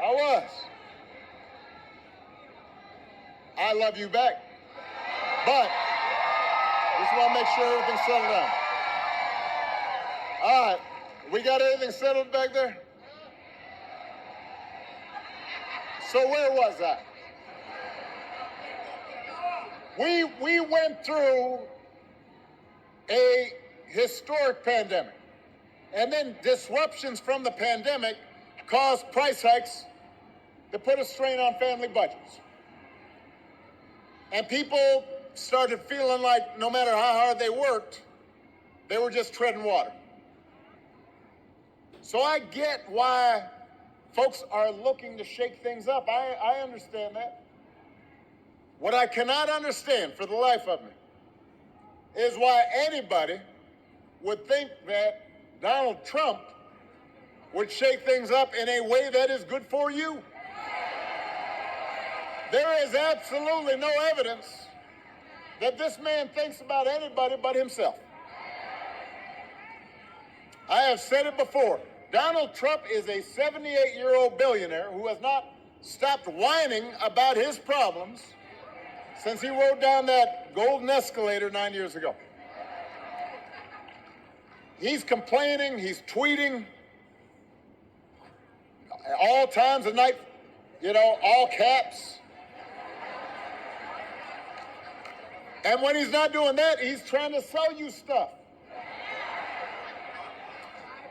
I was. I love you back. But just want to make sure everything's settled down. All right. We got everything settled back there? So where was I? We went through a historic pandemic. And then disruptions from the pandemic caused price hikes that put a strain on family budgets. And people started feeling like no matter how hard they worked, they were just treading water. So I get why folks are looking to shake things up. I understand that. What I cannot understand for the life of me is why anybody would think that Donald Trump would shake things up in a way that is good for you. There is absolutely no evidence that this man thinks about anybody but himself. I have said it before. Donald Trump is a 78-year-old billionaire who has not stopped whining about his problems since he rode down that golden escalator 9 years ago. He's complaining, he's tweeting all times of night, all caps. And when he's not doing that, he's trying to sell you stuff.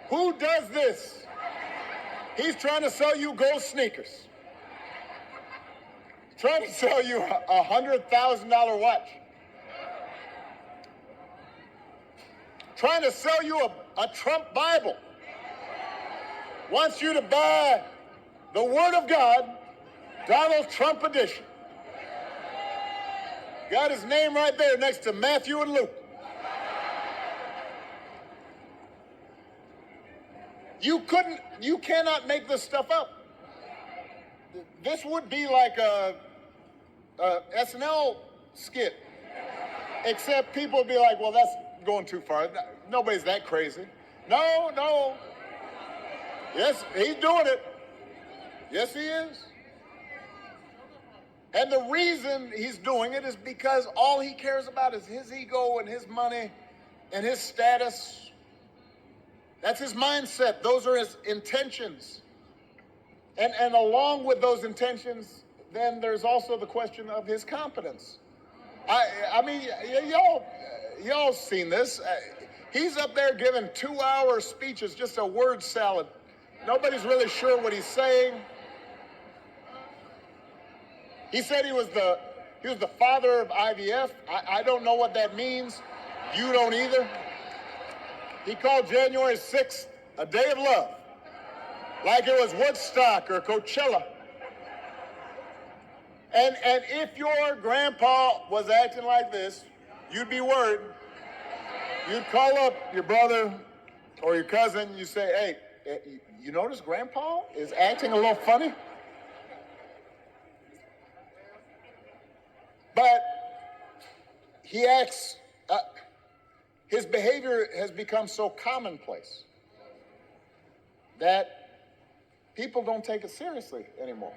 Who does this? He's trying to sell you gold sneakers. Trying to sell you a $100,000 watch. Trying to sell you a Trump Bible. Wants you to buy the Word of God, Donald Trump edition. Got his name right there next to Matthew and Luke. You cannot make this stuff up. This would be like a SNL skit, except people would be like, well, that's going too far. Nobody's that crazy. No. Yes, he's doing it. Yes, he is. And the reason he's doing it is because all he cares about is his ego and his money and his status. That's his mindset. Those are his intentions. And along with those intentions, then there's also the question of his competence. I mean, y'all seen this. He's up there giving 2-hour speeches, just a word salad. Nobody's really sure what he's saying. He said he was the father of IVF. I don't know what that means. You don't either. He called January 6th a day of love, like it was Woodstock or Coachella. And if your grandpa was acting like this, you'd be worried. You'd call up your brother or your cousin. You say, hey, you notice grandpa is acting a little funny? But he acts, his behavior has become so commonplace that people don't take it seriously anymore.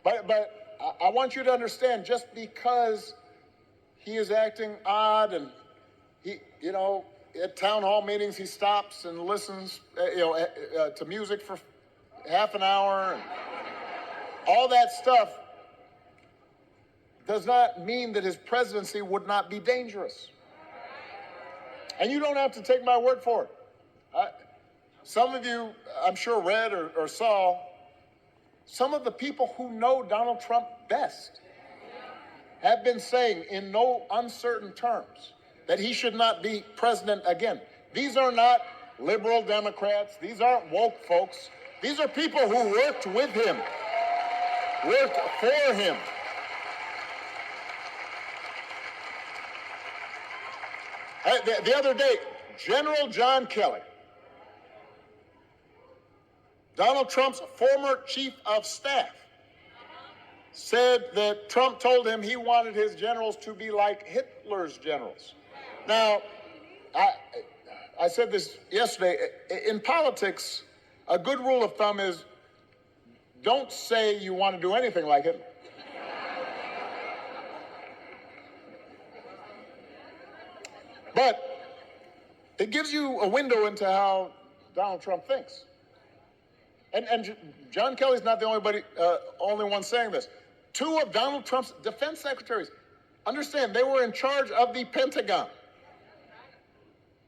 But I want you to understand, just because he is acting odd and he, at town hall meetings, he stops and listens, to music for half an hour and all that stuff, does not mean that his presidency would not be dangerous. And you don't have to take my word for it. Some of you, I'm sure, read or saw some of the people who know Donald Trump best have been saying in no uncertain terms that he should not be president again. These are not liberal Democrats. These aren't woke folks. These are people who worked with him, worked for him. The other day, General John Kelly, Donald Trump's former chief of staff, said that Trump told him he wanted his generals to be like Hitler's generals. Now, I said this yesterday. In politics, a good rule of thumb is don't say you want to do anything like Hitler. But it gives you a window into how Donald Trump thinks. And John Kelly's not the only one saying this. Two of Donald Trump's defense secretaries, understand, they were in charge of the Pentagon,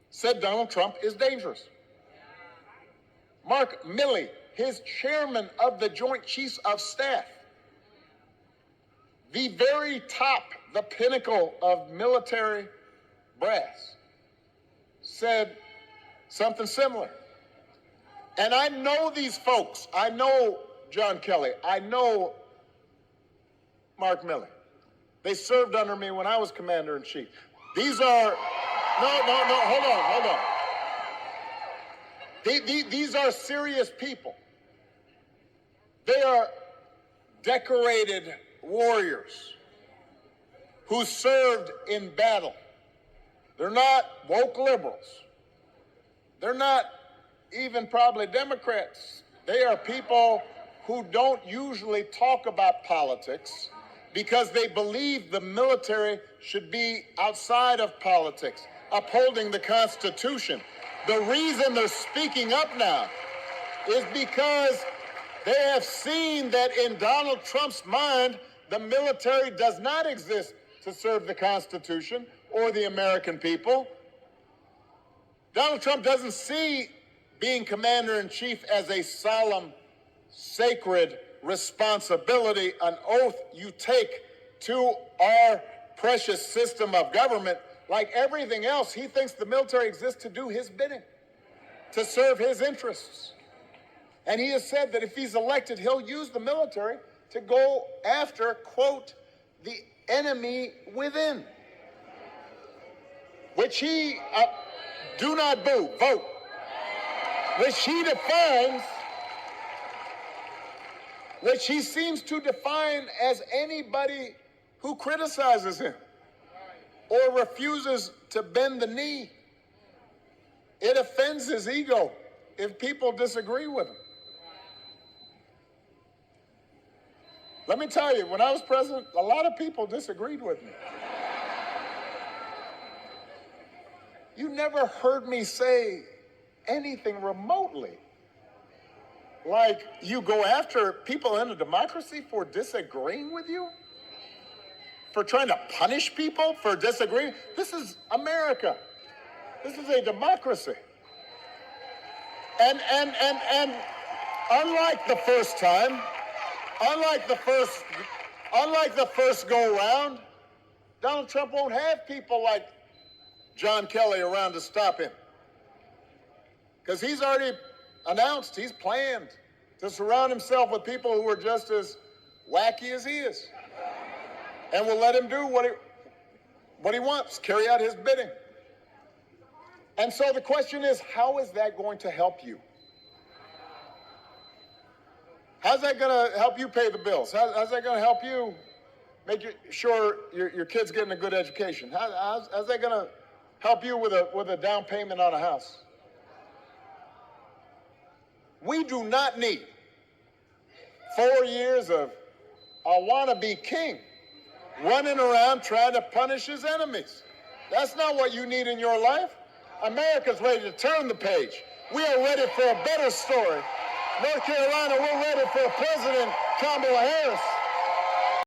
said Donald Trump is dangerous. Mark Milley, his chairman of the Joint Chiefs of Staff, the very top, the pinnacle of military brass, said something similar. And I know these folks. I know John Kelly. I know Mark Milley. They served under me when I was commander-in-chief. These are, hold on. These are serious people. They are decorated warriors who served in battle. They're not woke liberals. They're not even probably Democrats. They are people who don't usually talk about politics because they believe the military should be outside of politics, upholding the Constitution. The reason they're speaking up now is because they have seen that in Donald Trump's mind, the military does not exist to serve the Constitution or the American people. Donald Trump doesn't see being commander-in-chief as a solemn, sacred responsibility, an oath you take to our precious system of government. Like everything else, he thinks the military exists to do his bidding, to serve his interests. And he has said that if he's elected, he'll use the military to go after, quote, the enemy within, which he, do not boo, vote, which he defines, which he seems to define as anybody who criticizes him or refuses to bend the knee. It offends his ego if people disagree with him. Let me tell you, when I was president, a lot of people disagreed with me. You never heard me say anything remotely like you go after people in a democracy for disagreeing with you, for trying to punish people for disagreeing. This is America. This is a democracy. And unlike the first time, unlike the first go round, Donald Trump won't have people like John Kelly around to stop him. Because he's already announced, he's planned to surround himself with people who are just as wacky as he is. And will let him do what he wants, carry out his bidding. And so the question is, how is that going to help you? How's that going to help you pay the bills? How's that going to help you make sure your kid's getting a good education? How's that going to help you with a down payment on a house? We do not need 4 years of a wannabe king running around trying to punish his enemies. That's not what you need in your life. America's ready to turn the page. We are ready for a better story. North Carolina, we're ready for President Kamala Harris.